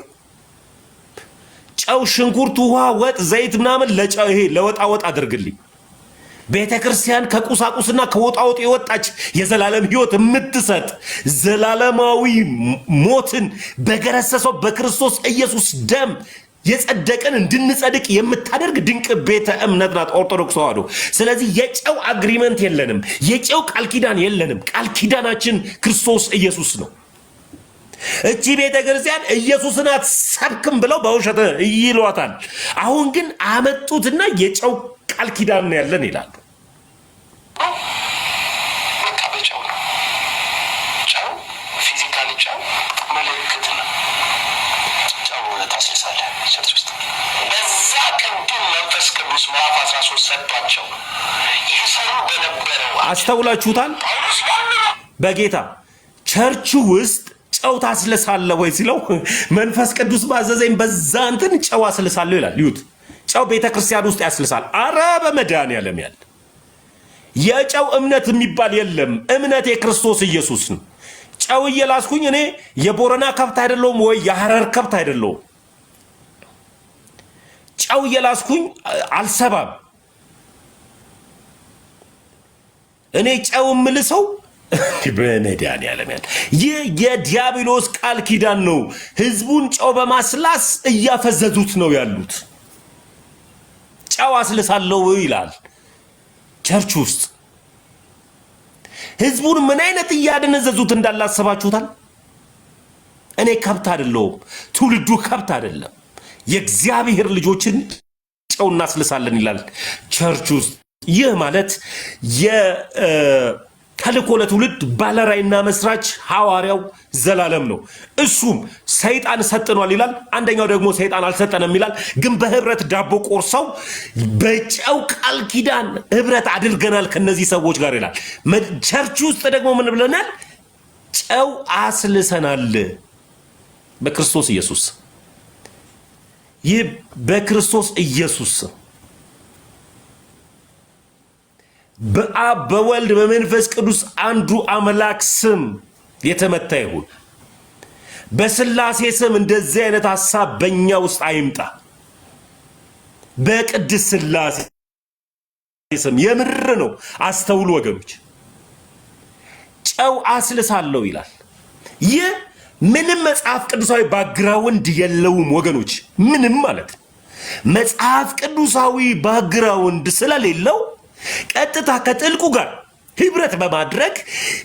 ጨው፣ ሽንኩርት፣ ውሃ፣ ወጥ፣ ዘይት ምናምን ለጨው ይሄ ለወጣ ወጥ አድርግልኝ። ቤተ ክርስቲያን ከቁሳቁስና ከወጣወጥ የወጣች የዘላለም ሕይወት የምትሰጥ ዘላለማዊ ሞትን በገረሰሰው በክርስቶስ ኢየሱስ ደም የጸደቀን እንድንጸድቅ የምታደርግ ድንቅ ቤተ እምነት ናት ኦርቶዶክስ ተዋህዶ። ስለዚህ የጨው አግሪመንት የለንም፣ የጨው ቃል ኪዳን የለንም። ቃል ኪዳናችን ክርስቶስ ኢየሱስ ነው። እቺ ቤተ ክርስቲያን ኢየሱስን አትሰብክም ብለው በውሸት ይሏታል። አሁን ግን አመጡትና የጨው ቃል ኪዳን ያለን ይላሉ። በቃ በጨው ነው። ጨው ፊዚካሊ ጨው ምልክት ነው። ጨው ታስልሳለህ ቸርች ውስጥ በዛ ቅድም መንፈስ ቅዱስ ምዕራፍ 13 ሰጥቷቸው ይሰሩ በነበረው አስተውላችሁታል። በጌታ ቸርች ውስጥ ጨው ታስልሳለህ ወይ ሲለው መንፈስ ቅዱስ ባዘዘኝ በዛ እንትን ጨው አስልሳለሁ ይላል። ይሁት ጨው ቤተ ክርስቲያን ውስጥ ያስልሳል። አረ በመድኃኒዓለም ያለ የጨው እምነት የሚባል የለም። እምነት የክርስቶስ ኢየሱስ ነው። ጨው እየላስኩኝ እኔ የቦረና ከብት አይደለሁም ወይ የሐረር ከብት አይደለሁም። ጨው እየላስኩኝ አልሰባም። እኔ ጨው የምልሰው በመድኃኒዓለም ያለ ይህ የዲያብሎስ ቃል ኪዳን ነው። ህዝቡን ጨው በማስላስ እያፈዘዙት ነው ያሉት። ጨው አስልሳለሁ ይላል ቸርች ውስጥ። ህዝቡን ምን አይነት እያደነዘዙት እንዳላሰባችሁታል። እኔ ከብት አይደለሁም፣ ትውልዱ ከብት አይደለም። የእግዚአብሔር ልጆችን ጨው እናስልሳለን ይላል ቸርች ውስጥ። ይህ ማለት ተልኮ ለትውልድ ባለራዕይና መስራች ሐዋርያው ዘላለም ነው። እሱም ሰይጣን ሰጥኗል ይላል፣ አንደኛው ደግሞ ሰይጣን አልሰጠንም ይላል። ግን በህብረት ዳቦ ቆርሰው በጨው ቃል ኪዳን ህብረት አድርገናል ከነዚህ ሰዎች ጋር ይላል። ቸርች ውስጥ ደግሞ ምን ብለናል? ጨው አስልሰናል በክርስቶስ ኢየሱስ። ይህ በክርስቶስ ኢየሱስ በአብ በወልድ በመንፈስ ቅዱስ አንዱ አምላክ ስም የተመታ ይሁን። በስላሴ ስም እንደዚህ አይነት ሐሳብ በእኛ ውስጥ አይምጣ። በቅድስ ስላሴ ስም የምር ነው። አስተውሉ ወገኖች። ጨው አስልሳለሁ ይላል። ይህ ምንም መጽሐፍ ቅዱሳዊ ባክግራውንድ የለውም ወገኖች። ምንም ማለት መጽሐፍ ቅዱሳዊ ባክግራውንድ ስለሌለው ቀጥታ ከጥልቁ ጋር ህብረት በማድረግ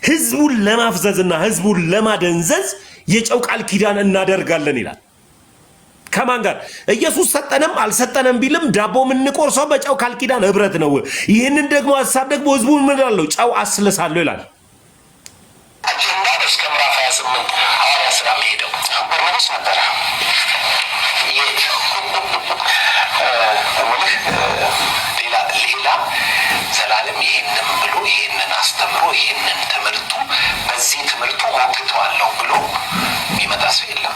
ህዝቡን ለማፍዘዝና ህዝቡን ለማደንዘዝ የጨው ቃል ኪዳን እናደርጋለን ይላል። ከማን ጋር? ኢየሱስ ሰጠንም አልሰጠንም ቢልም ዳቦ የምንቆርሰው በጨው ቃል ኪዳን ህብረት ነው። ይህንን ደግሞ ሐሳብ ደግሞ ህዝቡን ምን እላለሁ? ጨው አስልሳለሁ ይላል። አጀንዳ እስከ ምዕራፍ 28 ሐዋርያ ሥራ ሄደው ወርመስ ነበረ ሌላ ዘላለም ይሄንን ብሎ ይሄንን አስተምሮ ይሄንን ትምህርቱ በዚህ ትምህርቱ ሞግተዋለሁ ብሎ የሚመጣ ሰው የለም።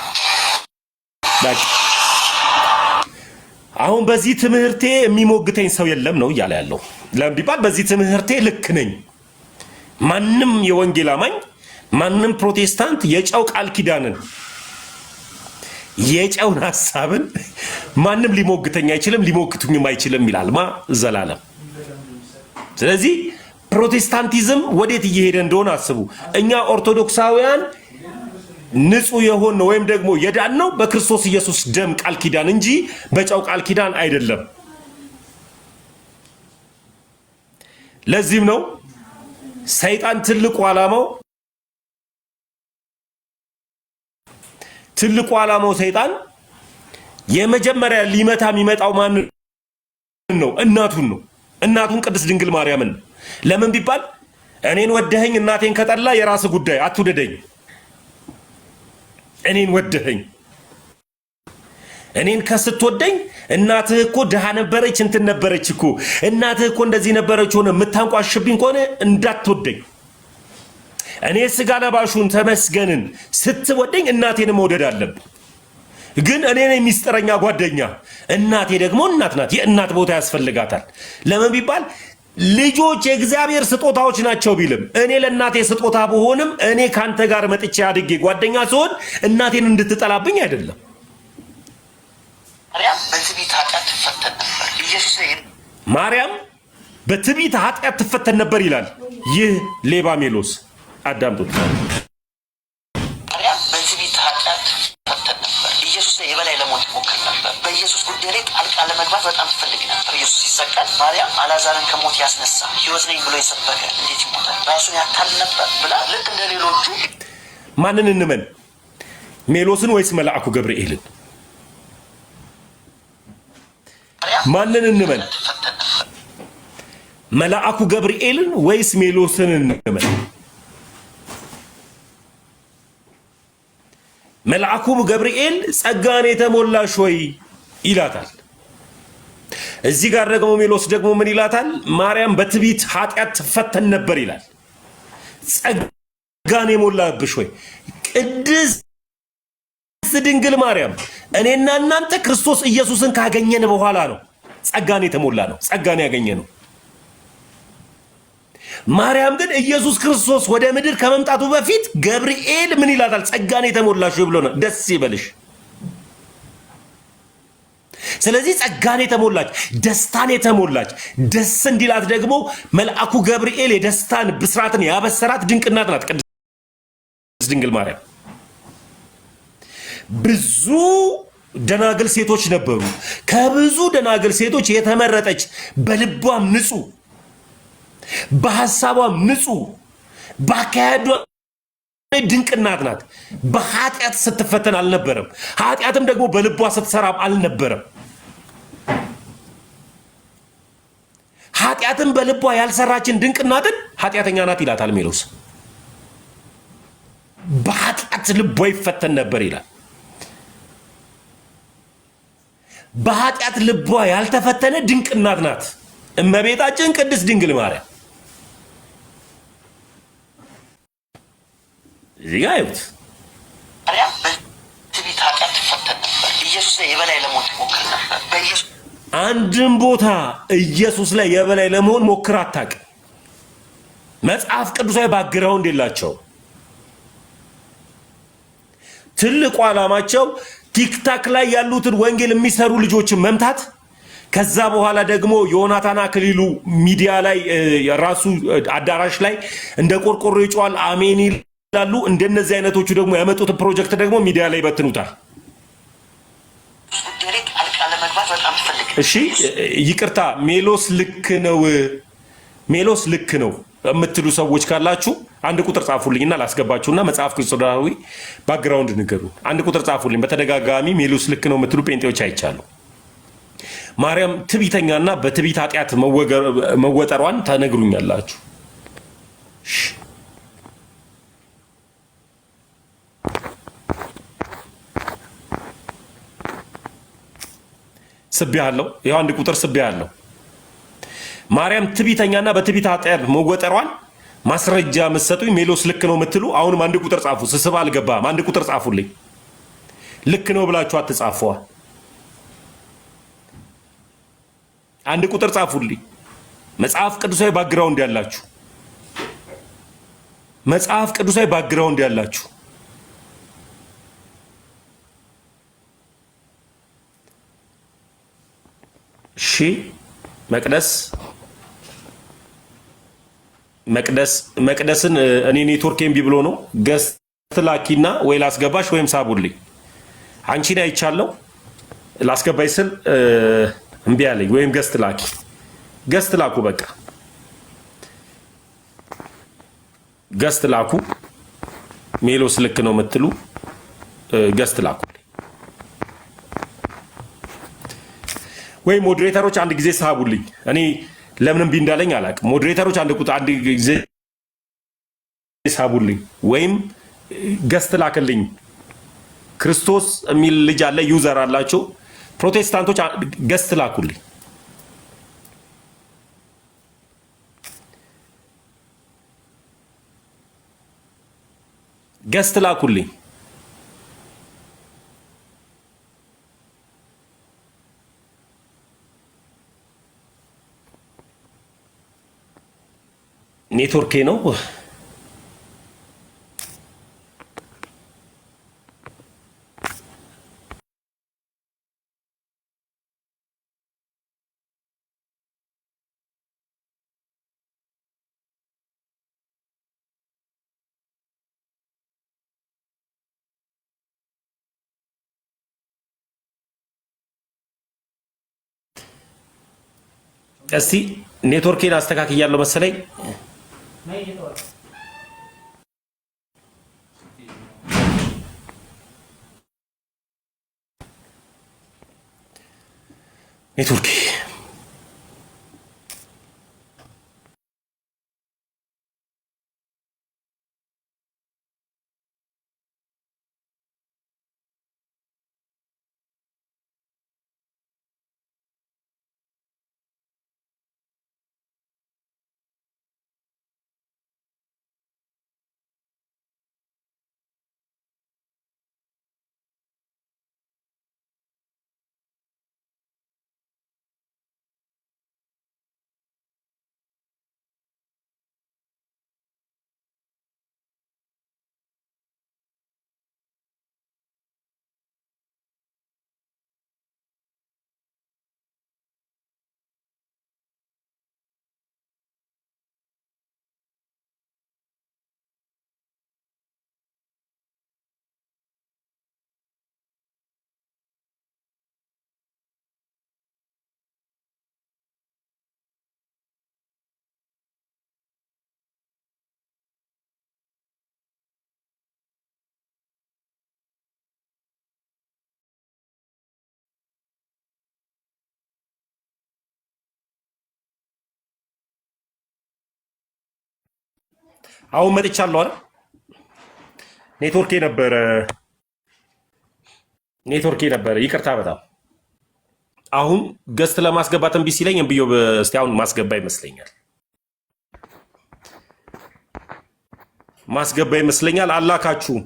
አሁን በዚህ ትምህርቴ የሚሞግተኝ ሰው የለም ነው እያለ ያለው። ለምን ቢባል በዚህ ትምህርቴ ልክ ነኝ። ማንም የወንጌል አማኝ ማንም ፕሮቴስታንት የጨው ቃል ኪዳንን የጨውን ሐሳብን ማንም ሊሞግተኝ አይችልም፣ ሊሞግቱኝም አይችልም ይላል ዘላለም። ስለዚህ ፕሮቴስታንቲዝም ወዴት እየሄደ እንደሆነ አስቡ። እኛ ኦርቶዶክሳውያን ንጹህ የሆነ ወይም ደግሞ የዳን ነው በክርስቶስ ኢየሱስ ደም ቃል ኪዳን እንጂ በጨው ቃል ኪዳን አይደለም። ለዚህም ነው ሰይጣን ትልቁ ዓላማው ሰይጣን የመጀመሪያ ሊመታ የሚመጣው ማን ነው? እናቱን ነው። እናቱን ቅድስት ድንግል ማርያምን። ለምን ቢባል እኔን ወደኸኝ እናቴን ከጠላ የራስ ጉዳይ፣ አትውደደኝ። እኔን ወደኸኝ፣ እኔን ከስትወደኝ እናትህ እኮ ድሃ ነበረች እንትን ነበረች እኮ እናትህ እኮ እንደዚህ ነበረች ሆነ የምታንቋሽብኝ ከሆነ እንዳትወደኝ። እኔ ስጋ ለባሹን ተመስገንን ስትወደኝ እናቴን መውደድ አለብህ። ግን እኔ ነኝ ሚስጥረኛ ጓደኛ፣ እናቴ ደግሞ እናት ናት። የእናት ቦታ ያስፈልጋታል። ለምን ቢባል ልጆች የእግዚአብሔር ስጦታዎች ናቸው ቢልም እኔ ለእናቴ ስጦታ ብሆንም እኔ ካንተ ጋር መጥቼ አድጌ ጓደኛ ስሆን እናቴን እንድትጠላብኝ አይደለም። ማርያም በትዕቢት ኃጢአት ትፈተን ነበር ይላል ይህ ሌባ ሜሎስ። አዳምጡት። ማርያም በትዕቢት ኃጢአት ትፈተን ነበር። ኢየሱስ የበላይ ለመሆን ትሞክር ነበር። በኢየሱስ ጉዳይ ላይ ጣልቃ ለመግባት በጣም ትፈልግ ነበር። ኢየሱስ ሲሰቀል ማርያም አልዓዛርን ከሞት ያስነሳ ሕይወት ነኝ ብሎ የሰበከ እንዴት ይሞታል? ራሱን ያታል ነበር ብላ ልክ እንደ ሌሎቹ። ማንን እንመን? ሜሎስን ወይስ መልአኩ ገብርኤልን? ማንን እንመን? መልአኩ ገብርኤልን ወይስ ሜሎስን እንመን? መልአኩ ገብርኤል ጸጋን የተሞላሽ ሆይ ይላታል። እዚህ ጋር ደግሞ ሜሎስ ደግሞ ምን ይላታል? ማርያም በትዕቢት ኃጢአት ትፈተን ነበር ይላል። ጸጋን የሞላብሽ ሆይ ቅድስት ድንግል ማርያም፣ እኔና እናንተ ክርስቶስ ኢየሱስን ካገኘን በኋላ ነው ጸጋን የተሞላ ነው፣ ጸጋን ያገኘ ነው። ማርያም ግን ኢየሱስ ክርስቶስ ወደ ምድር ከመምጣቱ በፊት ገብርኤል ምን ይላታል? ጸጋን የተሞላሽ ብሎ ነው። ደስ ይበልሽ። ስለዚህ ጸጋን የተሞላች ደስታን የተሞላች ደስ እንዲላት ደግሞ መልአኩ ገብርኤል የደስታን ብስራትን ያበሰራት ድንቅ እናት ናት ቅድስት ድንግል ማርያም። ብዙ ደናግል ሴቶች ነበሩ። ከብዙ ደናግል ሴቶች የተመረጠች በልቧም ንጹህ፣ በሐሳቧም ንጹህ፣ ባካሄዷ ድንቅ እናት ናት። በኃጢአት ስትፈተን አልነበረም። ኃጢአትም ደግሞ በልቧ ስትሰራም አልነበረም። ኃጢአትም በልቧ ያልሰራችን ድንቅ እናትን ኃጢአተኛ ናት ይላታል ሜሎስ። በኃጢአት ልቧ ይፈተን ነበር ይላል። በኃጢአት ልቧ ያልተፈተነ ድንቅ እናት ናት እመቤታችን ቅድስት ድንግል ማርያም። እዚህ ጋር ይሁት ማርያም በትዕቢት ኃጢአት ትፈተን ነበር። ኢየሱስ ላይ የበላይ ለመሆን ትሞክር ነበር። በኢየሱስ አንድም ቦታ ኢየሱስ ላይ የበላይ ለመሆን ሞክር አታውቅም። መጽሐፍ ቅዱሳዊ ባግራውንድ የላቸው። ትልቁ ዓላማቸው ቲክታክ ላይ ያሉትን ወንጌል የሚሰሩ ልጆችን መምታት፣ ከዛ በኋላ ደግሞ ዮናታን አክሊሉ ሚዲያ ላይ ራሱ አዳራሽ ላይ እንደ ቆርቆሮ ይጮሃል፣ አሜን ይላሉ። እንደነዚህ አይነቶቹ ደግሞ ያመጡትን ፕሮጀክት ደግሞ ሚዲያ ላይ ይበትኑታል። እሺ ይቅርታ፣ ሜሎስ ልክ ነው የምትሉ ሰዎች ካላችሁ አንድ ቁጥር ጻፉልኝና ላስገባችሁና መጽሐፍ ቅዱሳዊ ባክግራውንድ ንገሩ። አንድ ቁጥር ጻፉልኝ። በተደጋጋሚ ሜሎስ ልክ ነው የምትሉ ጴንጤዎች አይቻሉ። ማርያም ትዕቢተኛና በትዕቢት ኃጢአት መወጠሯን ተነግሩኛላችሁ። ስቤያለሁ። ይኸው አንድ ቁጥር ስቤያለሁ። ማርያም ትዕቢተኛና በትዕቢት ኃጢአት መወጠሯን ማስረጃ የምትሰጡኝ ሜሎስ ልክ ነው የምትሉ አሁንም አንድ ቁጥር ጻፉ። ስስብ አልገባም። አንድ ቁጥር ጻፉልኝ። ልክ ነው ብላችሁ አትጻፈዋ። አንድ ቁጥር ጻፉልኝ። መጽሐፍ ቅዱሳዊ ባክግራውንድ ያላችሁ መጽሐፍ ቅዱሳዊ ባክግራውንድ ያላችሁ እሺ። መቅደስን እኔ ኔትወርክ ኤምቢ ብሎ ነው ገስት ላኪና ወይ ላስገባሽ ወይም ሳቡልኝ። አንቺን አይቻለሁ ላስገባሽ ስል እምቢ አለኝ። ወይም ገስት ላኪ፣ ገስት ላኩ፣ በቃ ገስት ላኩ። ሜሎስ ልክ ነው የምትሉ ገስት ላኩ። ወይ ሞዴሬተሮች አንድ ጊዜ ሳቡልኝ። እኔ ለምን እምቢ እንዳለኝ አላውቅም። ሞዴሬተሮች አንድ ጊዜ ሳቡልኝ፣ ወይም ገስት ላክልኝ። ክርስቶስ የሚል ልጅ አለ፣ ዩዘር አላቸው። ፕሮቴስታንቶች ገስት ላኩልኝ። ገስት ላኩልኝ። ኔትወርኬ ነው። እስቲ ኔትወርኬን አስተካክያለሁ መሰለኝ። ኔትወርኬ አሁን መጥቻለሁ አይደል? ኔትወርኬ ነበረ። ይቅርታ በጣም አሁን ገስት ለማስገባት እምቢ ሲለኝ እምብዮ እስቲ አሁን ማስገባ ይመስለኛል። አላካችሁም።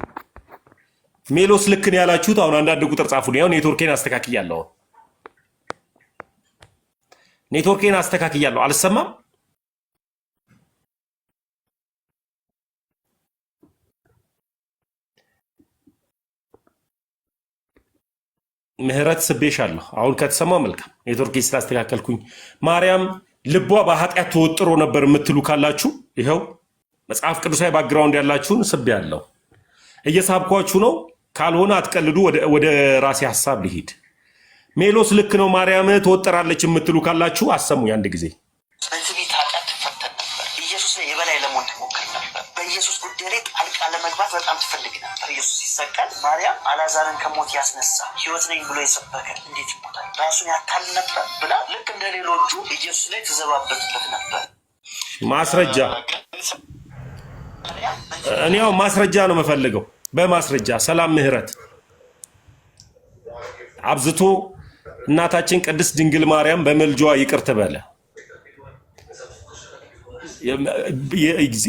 ሜሎስ ልክን ያላችሁት አሁን አንዳንድ ቁጥር ጻፉልኝ። ያው ኔትወርኬን አስተካክያለሁ። አልሰማም። ምህረት ስቤሻለሁ። አሁን ከተሰማ መልካም። ኔትወርክ ስላስተካከልኩኝ። ማርያም ልቧ በኃጢአት ተወጥሮ ነበር የምትሉ ካላችሁ ይኸው መጽሐፍ ቅዱሳዊ ባክግራውንድ ያላችሁን ስቤያለሁ። እየሳብኳችሁ ነው። ካልሆነ አትቀልዱ። ወደ ራሴ ሀሳብ ልሂድ። ሜሎስ ልክ ነው ማርያም ትወጥራለች የምትሉ ካላችሁ አሰሙኝ አንድ ጊዜ። በዚህ ቤት ኃጢአት ትፈተን ነበር። ኢየሱስ ላይ የበላይ ለመሆን ትሞክር ነበር። በኢየሱስ ጉዳይ ላይ ጣልቃ ለመግባት በጣም ትፈልግ ነበር። ኢየሱስ ሲሰቀል ማርያም አላዛርን ከሞት ያስነሳ ሕይወት ነኝ ብሎ የሰበከ እንዴት ይሞታል? ራሱን ያታል ነበር ብላ ልክ እንደ ሌሎቹ ኢየሱስ ላይ ትዘባበትበት ነበር። ማስረጃ እኔ ያው ማስረጃ ነው የምፈልገው። በማስረጃ ሰላም ምህረት አብዝቶ እናታችን ቅድስት ድንግል ማርያም በመልጇ ይቅር ትበለ።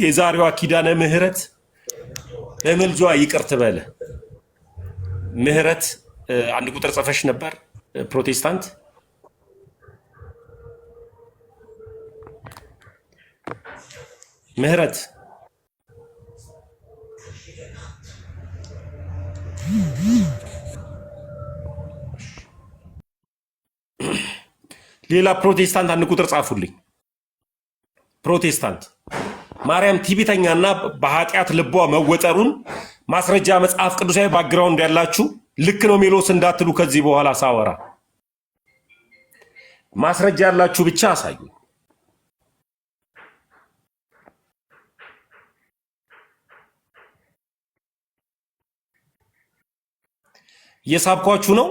የዛሬዋ ኪዳነ ምህረት በመልጇ ይቅር ትበለ። ምህረት አንድ ቁጥር ጽፈሽ ነበር ፕሮቴስታንት ምህረት ሌላ ፕሮቴስታንት አንድ ቁጥር ጻፉልኝ። ፕሮቴስታንት ማርያም ቲቢተኛና በኃጢአት ልቧ መወጠሩን ማስረጃ መጽሐፍ ቅዱሳዊ ባክግራውንድ ያላችሁ ልክ ነው ሜሎስ እንዳትሉ ከዚህ በኋላ ሳወራ ማስረጃ ያላችሁ ብቻ አሳዩ። እየሳብኳችሁ ነው።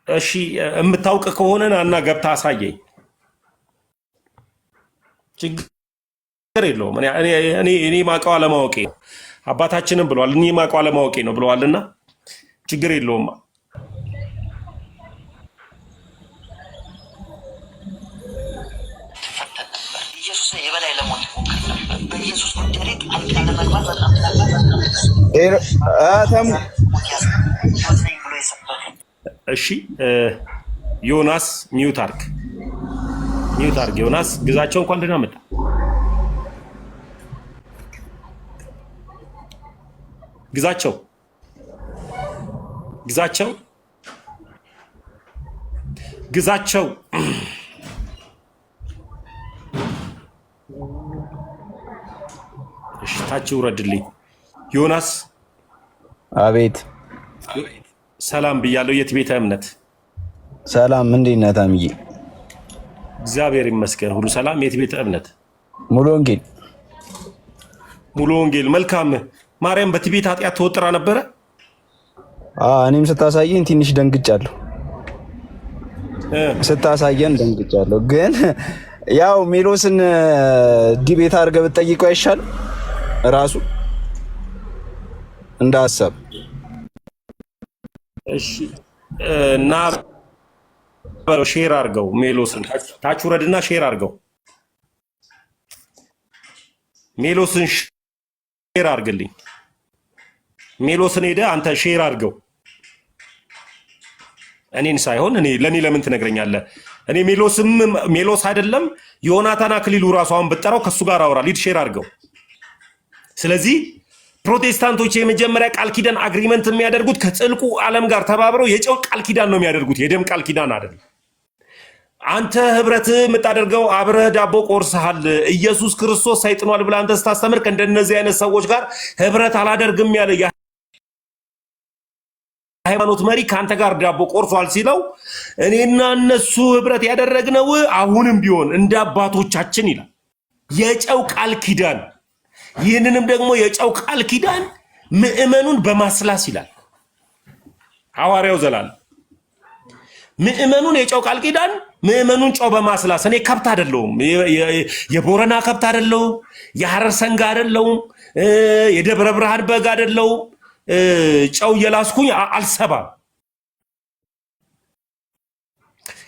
እሺ የምታውቅ ከሆነ እና ገብታ አሳየኝ። ችግር የለውም። እኔ ማውቀው አለማወቄ ነው። አባታችንም ብለዋል እኔ ማውቀው አለማወቄ ነው ብለዋልና ችግር የለውም። ኢየሱስ የበላይ ለሞት ሞክር ነበር። በኢየሱስ ጉዳይ ላይ ጣልቃ ለመግባት በጣም ብሎ የሰበከ እሺ ዮናስ ሚውት አርግ ዮናስ ግዛቸው እንኳን ደህና መጣ። ግዛቸው እሺ ታች ውረድልኝ። ዮናስ አቤት ሰላም ብያለሁ። የት ቤተ እምነት? ሰላም እንዴት ነህ ታምዬ? እግዚአብሔር ይመስገን ሁሉ ሰላም። የት ቤተ እምነት? ሙሉ ወንጌል። መልካም። ማርያም በትዕቢት ኃጢአት ተወጥራ ነበረ። እኔም ስታሳየን ትንሽ ደንግጫለሁ። ግን ያው ሜሎስን ዲቤት አድርገህ ብትጠይቀው አይሻልም? ራሱ እንዳሰብ እሺ እና ሼር አድርገው ሜሎስን ታች ውረድና ሼር አድርገው። ሜሎስን ሼር አድርግልኝ። ሜሎስን ሄደህ አንተ ሼር አድርገው። እኔን ሳይሆን ለኔ ለምን ትነግረኛለህ? እኔ ሜሎስ አይደለም ዮናታን አክሊሉ ራሱ አሁን ብትጠራው ከሱ ጋር አውራ። ሊድ ሼር አድርገው። ስለዚህ ፕሮቴስታንቶች የመጀመሪያ ቃል ኪዳን አግሪመንት የሚያደርጉት ከጥልቁ ዓለም ጋር ተባብረው የጨው ቃል ኪዳን ነው የሚያደርጉት፣ የደም ቃል ኪዳን አይደለም። አንተ ህብረት የምታደርገው አብረህ ዳቦ ቆርሰሃል፣ ኢየሱስ ክርስቶስ ሰይጥኗል ብለህ አንተ ስታስተምር ከእንደነዚህ አይነት ሰዎች ጋር ህብረት አላደርግም ያለ የሃይማኖት መሪ ከአንተ ጋር ዳቦ ቆርሷል ሲለው እኔና እነሱ ህብረት ያደረግነው አሁንም ቢሆን እንደ አባቶቻችን ይላል፣ የጨው ቃል ኪዳን። ይህንንም ደግሞ የጨው ቃል ኪዳን ምእመኑን በማስላስ ይላል ሐዋርያው ዘላለም። ምእመኑን የጨው ቃል ኪዳን ምእመኑን ጨው በማስላስ። እኔ ከብት አይደለሁም፣ የቦረና ከብት አይደለሁም፣ የሐረር ሰንጋ አይደለሁም፣ የደብረ ብርሃን በግ አይደለሁም። ጨው እየላስኩኝ አልሰባም።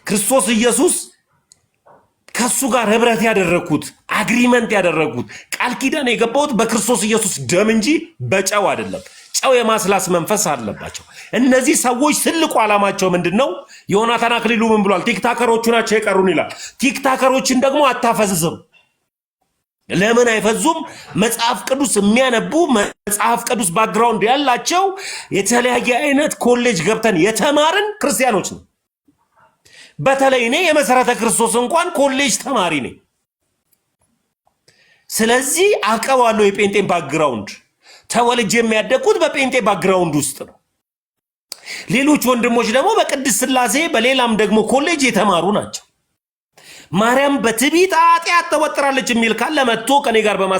ክርስቶስ ኢየሱስ ከሱ ጋር ህብረት ያደረኩት አግሪመንት ያደረኩት ቃል ኪዳን የገባሁት በክርስቶስ ኢየሱስ ደም እንጂ በጨው አይደለም። ጨው የማስላስ መንፈስ አለባቸው እነዚህ ሰዎች። ትልቁ ዓላማቸው ምንድነው? ዮናታን አክሊሉ ምን ብሏል? ቲክታከሮቹ ናቸው የቀሩን ይላል። ቲክታከሮችን ደግሞ አታፈዝዝም። ለምን አይፈዙም? መጽሐፍ ቅዱስ የሚያነቡ መጽሐፍ ቅዱስ ባክግራውንድ ያላቸው የተለያየ አይነት ኮሌጅ ገብተን የተማርን ክርስቲያኖች ነው። በተለይ እኔ የመሰረተ ክርስቶስ እንኳን ኮሌጅ ተማሪ ነኝ። ስለዚህ አውቀዋለሁ የጴንጤን ባክግራውንድ። ተወልጄ የሚያደግኩት በጴንጤ ባክግራውንድ ውስጥ ነው። ሌሎች ወንድሞች ደግሞ በቅድስት ሥላሴ በሌላም ደግሞ ኮሌጅ የተማሩ ናቸው። ማርያም በትዕቢት ኃጢአት ተወጥራለች የሚል ካለ መጥቶ ከኔ ጋር